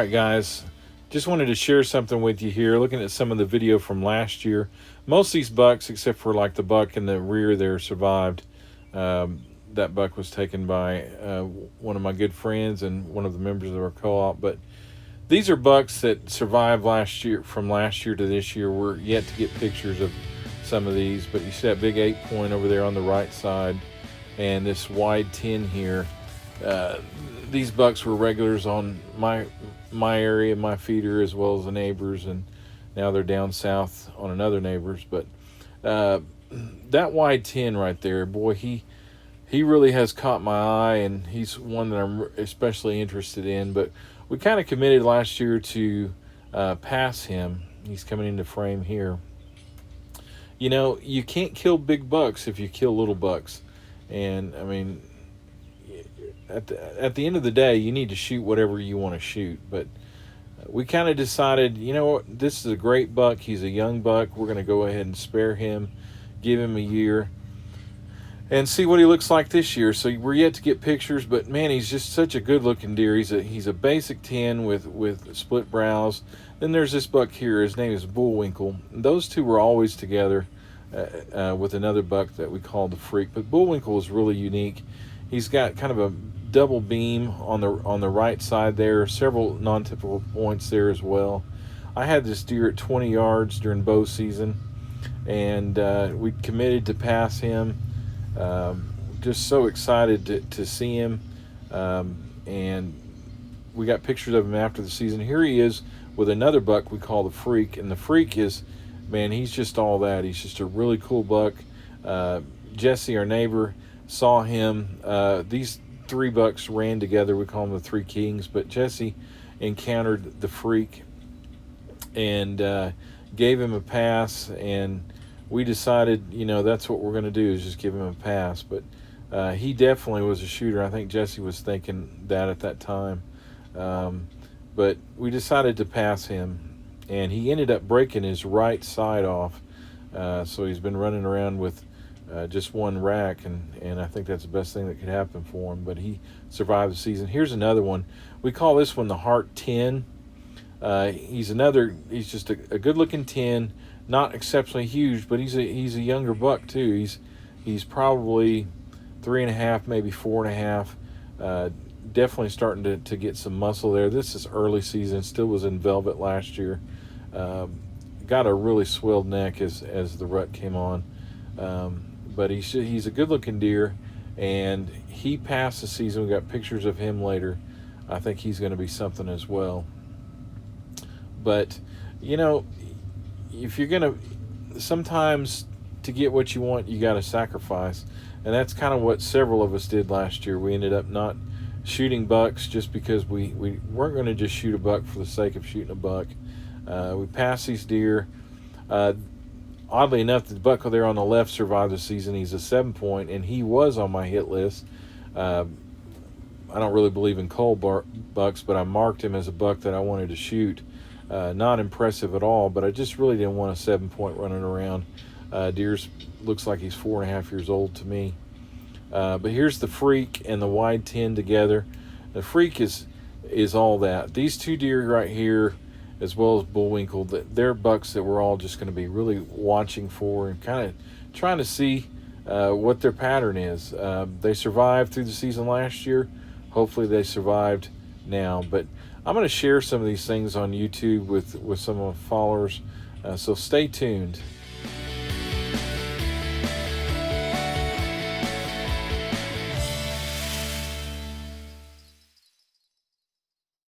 right, guys. Just wanted to share something with you here. Looking at some of the video from last year, most of these bucks, except for like the buck in the rear there, survived. That buck was taken by one of my good friends and one of the members of our co-op. But these are bucks that survived last year. From last year to this year, we're yet to get pictures of some of these. But you see that big 8-point over there on the right side, and this wide 10 here. These bucks were regulars on my area, my feeder, as well as the neighbors, and now they're down south on another neighbor's. But that wide 10 right there, boy, he really has caught my eye, and he's one that I'm especially interested in. But we kind of committed last year to pass him. He's coming into frame here. You know, you can't kill big bucks if you kill little bucks. And, I mean, at the end of the day, you need to shoot whatever you want to shoot. But we kind of decided, you know what, this is a great buck. He's a young buck. We're going to go ahead and spare him, give him a year, and see what he looks like this year. So we're yet to get pictures, but man, he's just such a good-looking deer. He's a basic 10 with split brows. Then there's this buck here. His name is Bullwinkle. Those two were always together with another buck that we call the Freak. But Bullwinkle is really unique. He's got kind of a double beam on the right side there. Several non-typical points there as well. I had this deer at 20 yards during bow season, and we committed to pass him. Just so excited to see him, and we got pictures of him after the season. Here he is with another buck we call the Freak, and the Freak is, man, he's just all that. He's just a really cool buck. Jesse, our neighbor, saw him. These three bucks ran together. We call them the Three Kings, but Jesse encountered the Freak and gave him a pass, and we decided, you know, that's what we're going to do, is just give him a pass. But he definitely was a shooter. I think Jesse was thinking that at that time. But we decided to pass him, and he ended up breaking his right side off. So he's been running around with just one rack, and I think that's the best thing that could happen for him. But he survived the season. Here's another one. We call this one the Heart 10. He's just a good-looking 10. Not exceptionally huge, but he's a younger buck too. He's probably 3.5, maybe 4.5. Definitely starting to get some muscle there. This is early season. Still was in velvet last year. Got a really swelled neck as the rut came on. But he's a good-looking deer, and he passed the season. We got pictures of him later. I think he's going to be something as well. But you know, if you're gonna, sometimes to get what you want, you got to sacrifice, and that's kind of what several of us did last year. We ended up not shooting bucks just because we weren't going to just shoot a buck for the sake of shooting a buck. We passed these deer. Oddly enough, the buck there on the left survived the season. He's a 7-point, and he was on my hit list. I don't really believe in cold bucks, but I marked him as a buck that I wanted to shoot. Not impressive at all, but I just really didn't want a 7-point running around. Deer's looks like he's 4.5 years old to me. But here's the Freak and the wide 10 together. The Freak is all that. These two deer right here, as well as Bullwinkle, they're bucks that we're all just going to be really watching for and kind of trying to see what their pattern is. They survived through the season last year. Hopefully they survived now. But I'm going to share some of these things on YouTube with some of my followers, so stay tuned.